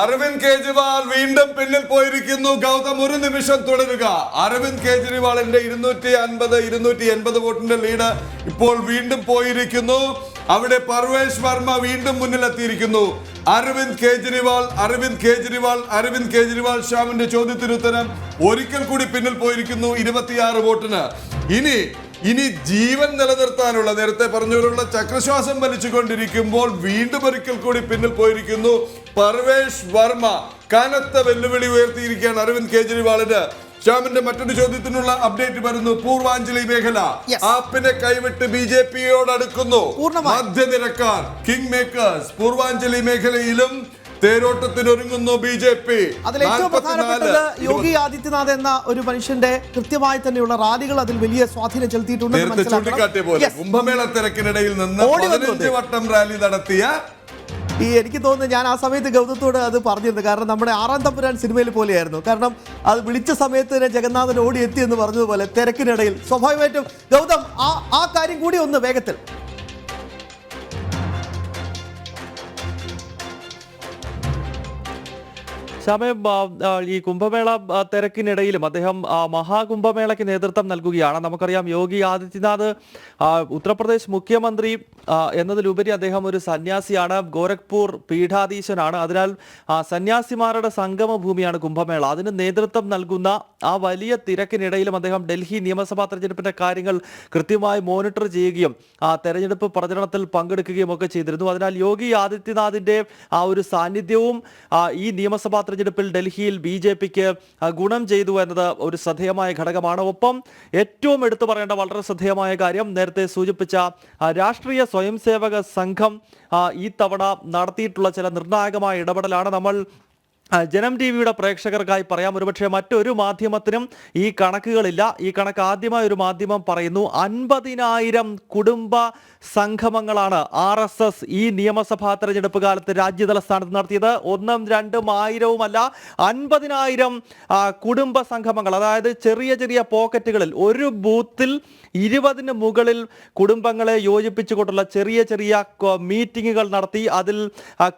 അരവിന്ദ് കെജ്രിവാൾ വീണ്ടും പിന്നിൽ പോയിരിക്കുന്നു. ഗൗതം ഒരു നിമിഷം തുടരുക. അരവിന്ദ് കെജ്രിവാളിന്റെ 250-280 വോട്ടിന്റെ ലീഡ് ഇപ്പോൾ വീണ്ടും പോയിരിക്കുന്നു. അവിടെ പർവേഷ് വർമ്മ വീണ്ടും മുന്നിലെത്തിയിരിക്കുന്നു. അരവിന്ദ് കെജ്രിവാൾ ശ്യാമിന്റെ ചോദ്യത്തിന് ഉത്തരം ഒരിക്കൽ കൂടി പിന്നിൽ പോയിരിക്കുന്നു 26 വോട്ടിന്. ഇനി ജീവൻ നിലനിർത്താനുള്ള, നേരത്തെ പറഞ്ഞവരുള്ള ചക്രശ്വാസം വലിച്ചുകൊണ്ടിരിക്കുമ്പോൾ വീണ്ടും ഒരിക്കൽ കൂടി പിന്നിൽ പോയിരിക്കുന്നു പർവേഷ് വർമ്മ. കനത്ത വെല്ലുവിളി ഉയർത്തിയിരിക്കുകയാണ് അരവിന്ദ് കെജ്രിവാളിന്. ശ്യാമിന്റെ മറ്റൊരു ചോദ്യത്തിനുള്ള അപ്ഡേറ്റ് വരുന്നു. പൂർവാഞ്ജലി മേഖല ആപ്പിനെ കൈവിട്ട് BJP-യോട് അടുക്കുന്നു. മധ്യനിരക്കാർ കിങ് മേക്കേഴ്സ് പൂർവാഞ്ജലി മേഖലയിലും തേരോട്ടത്തിനൊരുങ്ങുന്നു BJP. അതിൽ ഏറ്റവും പ്രധാനപ്പെട്ടത് യോഗി ആദിത്യനാഥ് എന്ന ഒരു മനുഷ്യന്റെ കൃത്യമായി തന്നെയുള്ള റാലികൾ അതിൽ വലിയ സ്വാധീനം ചെലുത്തിയിട്ടുണ്ട്. ചൂണ്ടിക്കാട്ടിയ പോലെ കുംഭമേള തിരക്കിനിടയിൽ നിന്ന് 15 വട്ടം റാലി നടത്തിയ എനിക്ക് തോന്നുന്നു ഞാൻ ആ സമയത്ത് ഗൗതത്തോട് അത് പറഞ്ഞിരുന്നു. കാരണം നമ്മുടെ 6-ാം തമ്പുരാൻ സിനിമയിൽ പോലെയായിരുന്നു. കാരണം അത് വിളിച്ച സമയത്ത് തന്നെ ജഗന്നാഥൻ ഓടി എത്തി എന്ന് പറഞ്ഞതുപോലെ തിരക്കിനിടയിൽ സ്വാഭാവികമായിട്ടും ഗൗതം ആ കാര്യം കൂടി ഒന്ന് വേഗത്തിൽ. സമയം ഈ കുംഭമേള തിരക്കിനിടയിലും അദ്ദേഹം മഹാകുംഭമേളയ്ക്ക് നേതൃത്വം നൽകുകയാണ്. നമുക്കറിയാം യോഗി ആദിത്യനാഥ് ഉത്തർപ്രദേശ് മുഖ്യമന്ത്രി എന്നതിലുപരി അദ്ദേഹം ഒരു സന്യാസിയാണ്, ഗോരഖ്പൂർ പീഠാധീശനാണ്. അതിനാൽ സന്യാസിമാരുടെ സംഗമ ഭൂമിയാണ് കുംഭമേള. അതിന് നേതൃത്വം നൽകുന്ന ആ വലിയ തിരക്കിനിടയിലും അദ്ദേഹം ഡൽഹി നിയമസഭാ തെരഞ്ഞെടുപ്പിന്റെ കാര്യങ്ങൾ കൃത്യമായി മോണിറ്റർ ചെയ്യുകയും തെരഞ്ഞെടുപ്പ് പ്രചരണത്തിൽ പങ്കെടുക്കുകയും ഒക്കെ ചെയ്തിരുന്നു. അതിനാൽ യോഗി ആദിത്യനാഥിന്റെ ആ ഒരു സാന്നിധ്യവും ഈ നിയമസഭാ തെരഞ്ഞെടുപ്പിൽ ഡൽഹിയിൽ BJP-ക്ക് ഗുണം ചെയ്തു എന്നത് ഒരു ശ്രദ്ധേയമായ ഘടകമാണ്. ഒപ്പം ഏറ്റവും എടുത്തു പറയേണ്ട വളരെ ശ്രദ്ധേയമായ കാര്യം നേരത്തെ സൂചിപ്പിച്ച രാഷ്ട്രീയ സ്വയംസേവക സംഘം ഈ തവണ നടത്തിയിട്ടുള്ള ചില നിർണായകമായ ഇടപെടലാണ്. നമ്മൾ ജനം TV-യുടെ പ്രേക്ഷകർക്കായി പറയാം, ഒരുപക്ഷെ മറ്റൊരു മാധ്യമത്തിനും ഈ കണക്കുകളില്ല. ഈ കണക്ക് ആദ്യമായി ഒരു മാധ്യമം പറയുന്നു. 50,000 കുടുംബ സംഗമങ്ങളാണ് RSS ഈ നിയമസഭാ തെരഞ്ഞെടുപ്പ് കാലത്ത് രാജ്യതലസ്ഥാനത്ത് നടത്തിയത്. 1ഉം 2ഉം 1000-ഉമല്ല, 50,000 കുടുംബ സംഗമങ്ങൾ. അതായത് ചെറിയ ചെറിയ പോക്കറ്റുകളിൽ ഒരു ബൂത്തിൽ 20-ന് മുകളിൽ കുടുംബങ്ങളെ യോജിപ്പിച്ചുകൊണ്ടുള്ള ചെറിയ ചെറിയ മീറ്റിങ്ങുകൾ നടത്തി. അതിൽ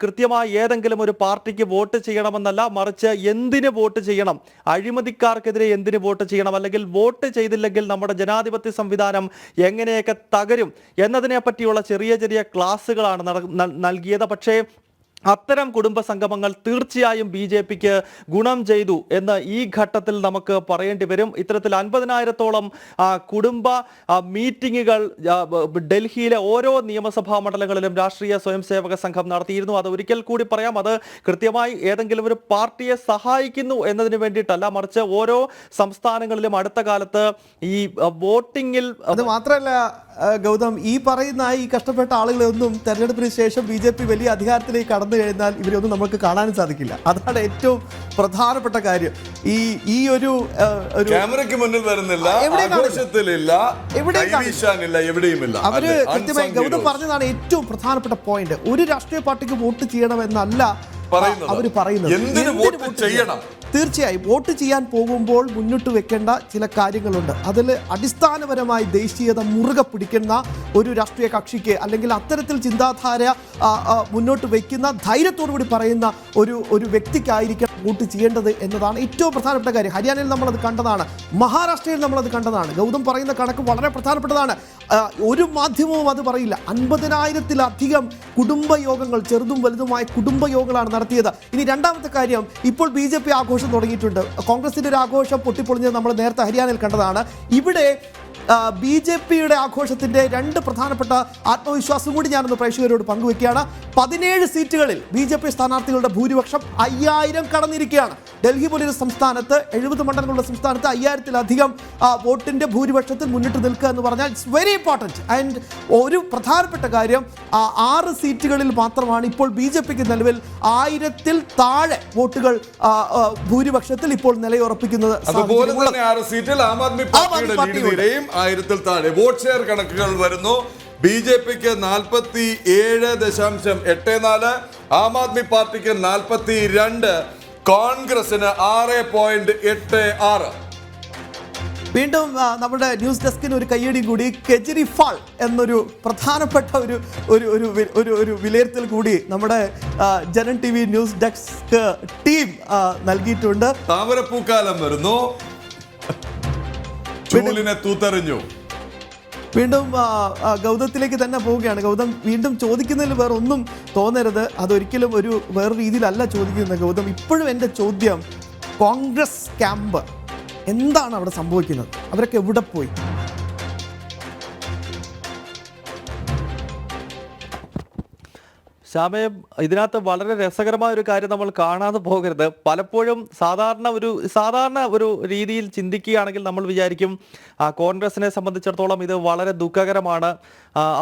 കൃത്യമായി ഏതെങ്കിലും ഒരു പാർട്ടിക്ക് വോട്ട് ചെയ്യണമെന്നല്ല, മറിച്ച് എന്തിന് വോട്ട് ചെയ്യണം, അഴിമതിക്കാർക്കെതിരെ എന്തിന് വോട്ട് ചെയ്യണം, അല്ലെങ്കിൽ വോട്ട് ചെയ്തില്ലെങ്കിൽ നമ്മുടെ ജനാധിപത്യ സംവിധാനം എങ്ങനെയൊക്കെ തകരും എന്നതിനെ പറ്റിയുള്ള ചെറിയ ചെറിയ ക്ലാസ്സുകളാണ് നൽകിയത്. പക്ഷേ അത്തരം കുടുംബ സംഗമങ്ങൾ തീർച്ചയായും BJP-ക്ക് ഗുണം ചെയ്തു എന്ന് ഈ ഘട്ടത്തിൽ നമുക്ക് പറയേണ്ടി വരും. ഇത്തരത്തിൽ 50,000-ഓളം കുടുംബ മീറ്റിങ്ങുകൾ ഡൽഹിയിലെ ഓരോ നിയമസഭാ മണ്ഡലങ്ങളിലും രാഷ്ട്രീയ സ്വയംസേവക സംഘം നടത്തിയിരുന്നു. അത് ഒരിക്കൽ കൂടി പറയാം, അത് കൃത്യമായി ഏതെങ്കിലും ഒരു പാർട്ടിയെ സഹായിക്കുന്നു എന്നതിന് വേണ്ടിയിട്ടല്ല, മറിച്ച് ഓരോ സംസ്ഥാനങ്ങളിലും അടുത്ത കാലത്ത് ഈ വോട്ടിങ്ങിൽ. അത് മാത്രമല്ല ഗൗതം, ഈ പറയുന്ന ഈ കഷ്ടപ്പെട്ട ആളുകളെ ഒന്നും തെരഞ്ഞെടുപ്പിന് ശേഷം BJP വലിയ അധികാരത്തിലേക്ക് കടന്നു കഴിഞ്ഞാൽ ഇവരൊന്നും നമുക്ക് കാണാനും സാധിക്കില്ല. അതാണ് ഏറ്റവും പ്രധാനപ്പെട്ട കാര്യം. ഈ ഒരു ക്യാമറയ്ക്ക് മുന്നിൽ വരുന്നില്ല, അവര് കൃത്യമായി ഗൗതം പറഞ്ഞതാണ് ഏറ്റവും പ്രധാനപ്പെട്ട പോയിന്റ്. ഒരു രാഷ്ട്രീയ പാർട്ടിക്ക് വോട്ട് ചെയ്യണമെന്നല്ല അവർ പറയുന്നത്. തീർച്ചയായും വോട്ട് ചെയ്യാൻ പോകുമ്പോൾ മുന്നിട്ട് വെക്കേണ്ട ചില കാര്യങ്ങളുണ്ട്. അതിൽ അടിസ്ഥാനപരമായി ദേശീയത മുറുകെ പിടിക്കുന്ന ഒരു രാഷ്ട്രീയ കക്ഷിക്ക്, അല്ലെങ്കിൽ അത്തരത്തിൽ ചിന്താധാര മുന്നോട്ട് വയ്ക്കുന്ന ധൈര്യത്തോടുകൂടി പറയുന്ന ഒരു വ്യക്തിക്കായിരിക്കണം വോട്ട് ചെയ്യേണ്ടത് എന്നതാണ് ഏറ്റവും പ്രധാനപ്പെട്ട കാര്യം. ഹരിയാനയിൽ നമ്മളത് കണ്ടതാണ്, മഹാരാഷ്ട്രയിൽ നമ്മളത് കണ്ടതാണ്. ഗൗതം പറയുന്ന കണക്ക് വളരെ പ്രധാനപ്പെട്ടതാണ്. ഒരു മാധ്യമവും അത് പറയില്ല. 50,000-ത്തിലധികം കുടുംബയോഗങ്ങൾ, ചെറുതും വലുതുമായ കുടുംബയോഗങ്ങളാണ് നടത്തിയത്. ഇനി രണ്ടാമത്തെ കാര്യം, ഇപ്പോൾ BJP ആഘോഷം തുടങ്ങിയിട്ടുണ്ട്. കോൺഗ്രസിന്റെ ഒരു ആഘോഷം പൊട്ടിപ്പൊളിഞ്ഞത് നമ്മൾ നേരത്തെ ഹരിയാനയിൽ കണ്ടതാണ്. ഇവിടെ BJP-യുടെ ആഘോഷത്തിന്റെ 2 പ്രധാനപ്പെട്ട ആത്മവിശ്വാസം കൂടി ഞാനൊന്ന് പ്രേക്ഷകരോട് പങ്കുവെക്കുകയാണ്. 17 സീറ്റുകളിൽ BJP സ്ഥാനാർത്ഥികളുടെ ഭൂരിപക്ഷം 5000 കടന്നിരിക്കുകയാണ്. ഡൽഹി പോലൊരു സംസ്ഥാനത്ത്, 70 മണ്ഡലങ്ങളുടെ സംസ്ഥാനത്ത് 5000-ത്തിലധികം വോട്ടിന്റെ ഭൂരിപക്ഷത്തിൽ മുന്നിട്ട് നിൽക്കുക എന്ന് പറഞ്ഞാൽ ഇറ്റ്സ് വെരി ഇമ്പോർട്ടൻറ്റ്. ആൻഡ് ഒരു പ്രധാനപ്പെട്ട കാര്യം, 6 സീറ്റുകളിൽ മാത്രമാണ് ഇപ്പോൾ BJP-ക്ക് നിലവിൽ 1000-ൽ താഴെ വോട്ടുകൾ ഭൂരിപക്ഷത്തിൽ ഇപ്പോൾ നിലയുറപ്പിക്കുന്നത്. അതുപോലെ തന്നെ 6 സീറ്റിൽ ആം ആദ്മി പാർട്ടിയുടെ ലീഡ് നിരയും 1000-ൽ താഴെ. വോട്ട് ഷെയർ കണക്കുകൾ വരുന്നു. BJP-ക്ക് 47.84, ആം ആദ്മി പാർട്ടിക്ക് 42, കോൺഗ്രസിന് 6.86. വീണ്ടും നമ്മുടെ ന്യൂസ് ഡെസ്കിന് ഒരു കയ്യടി കൂടി. കെജ്രിഫാൾ എന്നൊരു പ്രധാനപ്പെട്ട ഒരു വിലയിരുത്തൽ കൂടി നമ്മുടെ Janam TV news desk team നൽകിയിട്ടുണ്ട്. താമരപ്പൂക്കാലം വരുന്നു, ചൂലിനെ തൂത്തെറിഞ്ഞു. വീണ്ടും ഗൗതത്തിലേക്ക് തന്നെ പോവുകയാണ്. ഗൗതം വീണ്ടും ചോദിക്കുന്നതിൽ വേറെ ഒന്നും തോന്നരുത്, അതൊരിക്കലും വേറെ രീതിയിലല്ല ചോദിക്കുന്നത്. ഗൗതം, ഇപ്പോഴും എൻ്റെ ചോദ്യം, കോൺഗ്രസ് ക്യാമ്പ് എന്താണ് അവിടെ സംഭവിക്കുന്നത്? അവരൊക്കെ എവിടെ പോയി? ശ്യാമേ, ഇതിനകത്ത് വളരെ രസകരമായ ഒരു കാര്യം നമ്മൾ കാണാതെ പോകരുത്. പലപ്പോഴും സാധാരണ ഒരു രീതിയിൽ ചിന്തിക്കുകയാണെങ്കിൽ നമ്മൾ വിചാരിക്കും കോൺഗ്രസിനെ സംബന്ധിച്ചിടത്തോളം ഇത് വളരെ ദുഃഖകരമാണ്,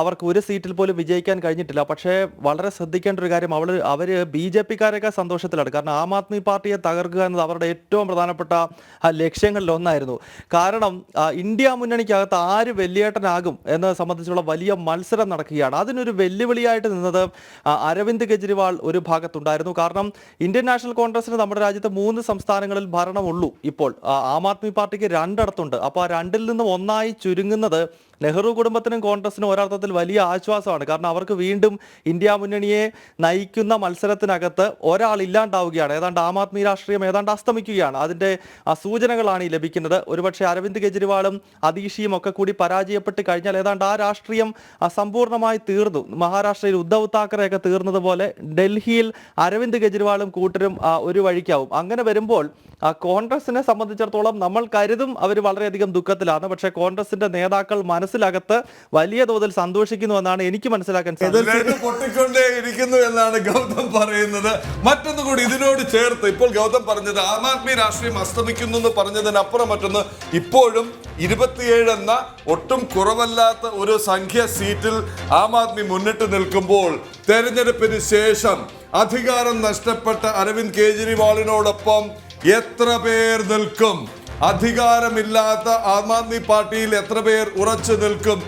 അവർക്ക് ഒരു സീറ്റിൽ പോലും വിജയിക്കാൻ കഴിഞ്ഞിട്ടില്ല. പക്ഷേ വളരെ ശ്രദ്ധിക്കേണ്ട ഒരു കാര്യം, അവർ BJP-ക്കാരൊക്കെ സന്തോഷത്തിലാണ്. കാരണം ആം ആദ്മി പാർട്ടിയെ തകർക്കുക എന്നത് അവരുടെ ഏറ്റവും പ്രധാനപ്പെട്ട ലക്ഷ്യങ്ങളിൽ ഒന്നായിരുന്നു. കാരണം ഇന്ത്യ മുന്നണിക്കകത്ത് ആര് വെല്ലിയേട്ടനാകും എന്നത് സംബന്ധിച്ചുള്ള വലിയ മത്സരം നടക്കുകയാണ്. അതിനൊരു വെല്ലുവിളിയായിട്ട് നിന്നത് അരവിന്ദ് കെജ്രിവാൾ ഒരു ഭാഗത്തുണ്ടായിരുന്നു. കാരണം ഇന്ത്യൻ നാഷണൽ കോൺഗ്രസിന് നമ്മുടെ രാജ്യത്ത് 3 സംസ്ഥാനങ്ങളിൽ ഭരണമുള്ളൂ ഇപ്പോൾ. ആം ആദ്മി പാർട്ടിക്ക് 2 ഇടത്തുണ്ട്. അപ്പോൾ ആ 2-ൽ നിന്ന് 1-ആയി ചുരുങ്ങുന്നത് നെഹ്റു കുടുംബത്തിനും കോൺഗ്രസിനും ഒരർത്ഥത്തിൽ വലിയ ആശ്വാസമാണ്. കാരണം അവർക്ക് വീണ്ടും ഇന്ത്യ മുന്നണിയെ നയിക്കുന്ന മത്സരത്തിനകത്ത് ഒരാൾ ഇല്ലാണ്ടാവുകയാണ്. ഏതാണ്ട് ആം ആദ്മി രാഷ്ട്രീയം ഏതാണ്ട് അസ്തമിക്കുകയാണ്. അതിൻ്റെ സൂചനകളാണ് ഈ ലഭിക്കുന്നത്. ഒരുപക്ഷെ അരവിന്ദ് കെജ്രിവാളും അതീഷിയും ഒക്കെ കൂടി പരാജയപ്പെട്ട് കഴിഞ്ഞാൽ ഏതാണ്ട് ആ രാഷ്ട്രീയം സമ്പൂർണ്ണമായി തീർന്നു. മഹാരാഷ്ട്രയിൽ ഉദ്ധവ് താക്കറെയൊക്കെ തീർന്നതുപോലെ ഡൽഹിയിൽ അരവിന്ദ് കെജ്രിവാളും കൂട്ടരും ഒരു വഴിക്കാവും. അങ്ങനെ വരുമ്പോൾ കോൺഗ്രസിനെ സംബന്ധിച്ചിടത്തോളം നമ്മൾ കരുതും അവർ വളരെയധികം ദുഃഖത്തിലാണ്. പക്ഷേ കോൺഗ്രസിന്റെ നേതാക്കൾ മനസ്സിലകത്ത് വലിയ തോതിൽ സന്തോഷിക്കുന്നു എന്നാണ് എനിക്ക് മനസ്സിലാക്കാൻ സാധിക്കുന്നത്. പൊട്ടിക്കൊണ്ടേയിരിക്കുന്നു എന്നാണ് ഗൗതം പറയുന്നത്. മറ്റൊന്നു കൂടി ഇതിനോട് ചേർത്ത് ഇപ്പോൾ ഗൗതം പറഞ്ഞത് ആം ആദ്മി രാഷ്ട്രീയം അസ്തമിക്കുന്നു എന്ന് പറഞ്ഞതിനപ്പുറം മറ്റൊന്ന്, ഇപ്പോഴും 27 എന്ന ഒട്ടും കുറവല്ലാത്ത ഒരു സംഖ്യ സീറ്റിൽ ആം ആദ്മി മുന്നിട്ട് നിൽക്കുമ്പോൾ തെരഞ്ഞെടുപ്പിന് ശേഷം അധികാരം നഷ്ടപ്പെട്ട അരവിന്ദ് കെജ്രിവാളിനോടൊപ്പം എത്ര പേർ നിൽക്കും? അധികാരമില്ലാത്ത ആം ആദ്മി പാർട്ടിയിൽ എത്ര പേർ ഉറച്ചു നിൽക്കും?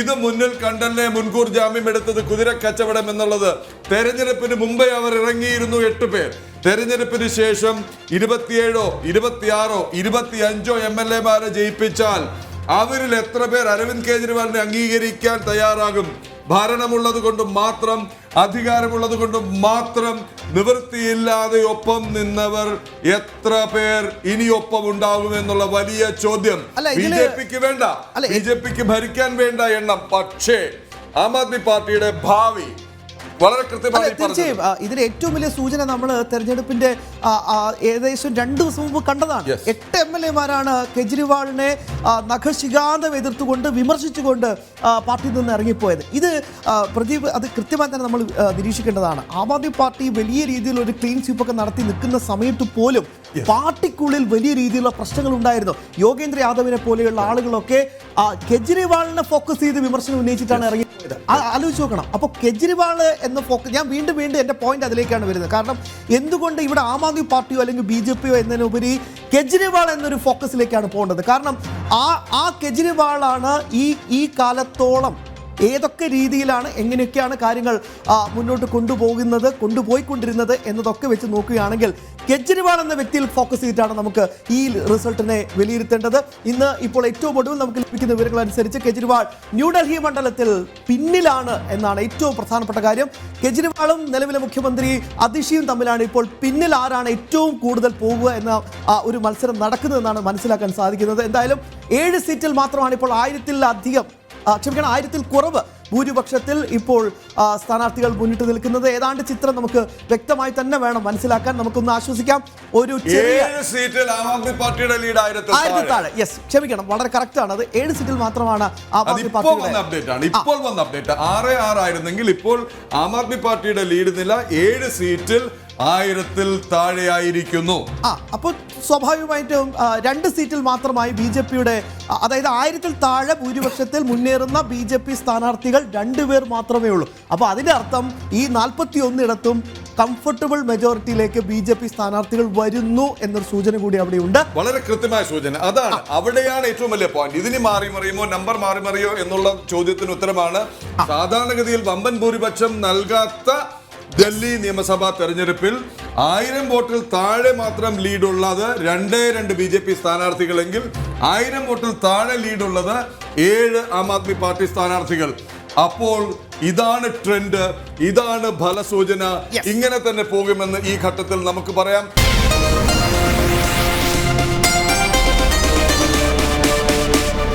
ഇത് മുന്നിൽ കണ്ടല്ലേ മുൻകൂർ ജാമ്യം എടുത്തത് കുതിര കച്ചവടം എന്നുള്ളത്. തെരഞ്ഞെടുപ്പിന് മുമ്പേ അവർ ഇറങ്ങിയിരുന്നു 8 പേർ. തെരഞ്ഞെടുപ്പിന് ശേഷം 27, 26, 25 MLA-മാരെ ജയിപ്പിച്ചാൽ അവരിൽ എത്ര പേർ അരവിന്ദ് കെജ്രിവാളിനെ അംഗീകരിക്കാൻ തയ്യാറാകും? ഭരണമുള്ളത് കൊണ്ട് മാത്രം, അധികാരമുള്ളത് കൊണ്ട് മാത്രം നിവൃത്തിയില്ലാതെ ഒപ്പം നിന്നവർ എത്ര പേർ ഇനി ഒപ്പം ഉണ്ടാകും എന്നുള്ള വലിയ ചോദ്യം. BJP-ക്ക് വേണ്ട, BJP-ക്ക് ഭരിക്കാൻ വേണ്ട എണ്ണം. പക്ഷേ ആം ആദ്മി പാർട്ടിയുടെ ഭാവി വളരെ കൃത്യമായി. തീർച്ചയായും ഇതിന് ഏറ്റവും വലിയ സൂചന നമ്മൾ തെരഞ്ഞെടുപ്പിന്റെ ഏകദേശം 2 ദിവസം മുമ്പ് കണ്ടതാണ്. 8 MLA-മാരാണ് കെജ്രിവാളിനെ നഖശിഖാന്തം എതിർത്തുകൊണ്ട് വിമർശിച്ചുകൊണ്ട് പാർട്ടിയിൽ നിന്ന് ഇറങ്ങിപ്പോയത്. ഇത് അത് കൃത്യമായി തന്നെ നമ്മൾ നിരീക്ഷിക്കേണ്ടതാണ്. ആം ആദ്മി പാർട്ടി വലിയ രീതിയിൽ ഒരു ക്ലീൻ സ്വീപ്പ് ഒക്കെ നടത്തി നിൽക്കുന്ന സമയത്ത് പോലും പാർട്ടിക്കുള്ളിൽ വലിയ രീതിയിലുള്ള പ്രശ്നങ്ങൾ ഉണ്ടായിരുന്നു. യോഗേന്ദ്ര യാദവിനെ പോലെയുള്ള ആളുകളൊക്കെ കെജ്രിവാളിനെ ഫോക്കസ് ചെയ്ത് വിമർശനം ഉന്നയിച്ചിട്ടാണ് ഇറങ്ങിപ്പോയത്. ആലോചിച്ച് നോക്കണം. അപ്പോൾ കെജ്രിവാൾ എന്ന ഫോക്കസ്, ഞാൻ വീണ്ടും എൻ്റെ പോയിന്റ് അതിലേക്കാണ് വരുന്നത്. കാരണം എന്തുകൊണ്ട് ഇവിടെ ആം ആദ്മി പാർട്ടിയോ അല്ലെങ്കിൽ BJP-യോ എന്നതിനുപരി കെജ്രിവാൾ എന്നൊരു ഫോക്കസിലേക്കാണ് പോകേണ്ടത്? കാരണം ആ കെജ്രിവാളാണ് ഈ കാലത്തോളം ഏതൊക്കെ രീതിയിലാണ്, എങ്ങനെയൊക്കെയാണ് കാര്യങ്ങൾ മുന്നോട്ട് കൊണ്ടുപോയിക്കൊണ്ടിരുന്നത് എന്നതൊക്കെ വെച്ച് നോക്കുകയാണെങ്കിൽ കെജ്രിവാൾ എന്ന വ്യക്തിയിൽ ഫോക്കസ് ചെയ്തിട്ടാണ് നമുക്ക് ഈ റിസൾട്ടിനെ വിലയിരുത്തേണ്ടത്. ഇപ്പോൾ ഏറ്റവും ഒടുവിൽ നമുക്ക് ലഭിക്കുന്ന വിവരങ്ങൾ അനുസരിച്ച് കെജ്രിവാൾ ന്യൂഡൽഹി മണ്ഡലത്തിൽ പിന്നിലാണ് എന്നാണ് ഏറ്റവും പ്രധാനപ്പെട്ട കാര്യം. കെജ്രിവാളും നിലവിലെ മുഖ്യമന്ത്രി അതിഷിയും തമ്മിലാണ് ഇപ്പോൾ പിന്നിൽ ആരാണ് ഏറ്റവും കൂടുതൽ പോകുക എന്ന ഒരു മത്സരം നടക്കുന്നതെന്നാണ് മനസ്സിലാക്കാൻ സാധിക്കുന്നത്. എന്തായാലും 7 സീറ്റിൽ മാത്രമാണ് ഇപ്പോൾ 1000-ൽ കുറവ് ഭൂരിപക്ഷത്തിൽ ഇപ്പോൾ സ്ഥാനാർത്ഥികൾ മുന്നിട്ട് നിൽക്കുന്നത്. ഏതാണ്ട് ചിത്രം നമുക്ക് വ്യക്തമായി തന്നെ വേണം മനസ്സിലാക്കാൻ. നമുക്കൊന്ന് ആശ്വസിക്കാം. ഒരു ചെറിയ സീറ്റിൽ ആം ആദ്മി പാർട്ടിയുടെ ലീഡ് 1000 താഴെ. ക്ഷമിക്കണം, വളരെ കറക്റ്റ് ആണ്. അത് 7 സീറ്റിൽ മാത്രമാണ് ആം ആദ്മി പാർട്ടിയുടെ അപ്ഡേറ്റ്. ഇപ്പോൾ വന്ന അപ്ഡേറ്റ് 6-6 ആയിരുന്നെങ്കിൽ ഇപ്പോൾ ആം ആദ്മി പാർട്ടിയുടെ ലീഡ് നില 7 സീറ്റിൽ 1000-ൽ താഴെയായിരിക്കുന്നു. അപ്പോൾ സ്വാഭാവികമായിട്ടും 2 സീറ്റിൽ മാത്രമായി BJP-യുടെ, അതായത് 1000-ൽ താഴെ ഭൂരിപക്ഷത്തിൽ മുന്നേറുന്ന BJP സ്ഥാനാർത്ഥികൾ 2 പേർ മാത്രമേ ഉള്ളൂ. അപ്പോൾ അതിന്റെ അർത്ഥം ഈ 41 ഇടത്തും കംഫർട്ടബിൾ മെജോറിറ്റിയിലേക്ക് BJP സ്ഥാനാർത്ഥികൾ വരുന്നു എന്നൊരു സൂചന കൂടി അവിടെയുണ്ട്. വളരെ കൃത്യമായ സൂചന. അതാണ്, അവിടെയാണ് ഏറ്റവും വലിയ പോയിന്റ്. ഇതിന് മാറിമറിയുമോ, നമ്പർ മാറിമറിയോ എന്നുള്ള ചോദ്യത്തിന് ഉത്തരമാണ് സാധാരണഗതിയിൽ വമ്പൻ ഭൂരിപക്ഷം നൽകാത്ത ഡൽഹി നിയമസഭാ തെരഞ്ഞെടുപ്പിൽ 1000 വോട്ടിൽ താഴെ മാത്രം ലീഡുള്ളത് 2 BJP സ്ഥാനാർത്ഥികളെങ്കിൽ 1000 വോട്ടിൽ താഴെ ലീഡുള്ളത് 7 ആം ആദ്മി പാർട്ടി സ്ഥാനാർത്ഥികൾ. അപ്പോൾ ഇതാണ് ട്രെൻഡ്, ഇതാണ് ഫലസൂചന. ഇങ്ങനെ തന്നെ പോകുമെന്ന് ഈ ഘട്ടത്തിൽ നമുക്ക് പറയാം.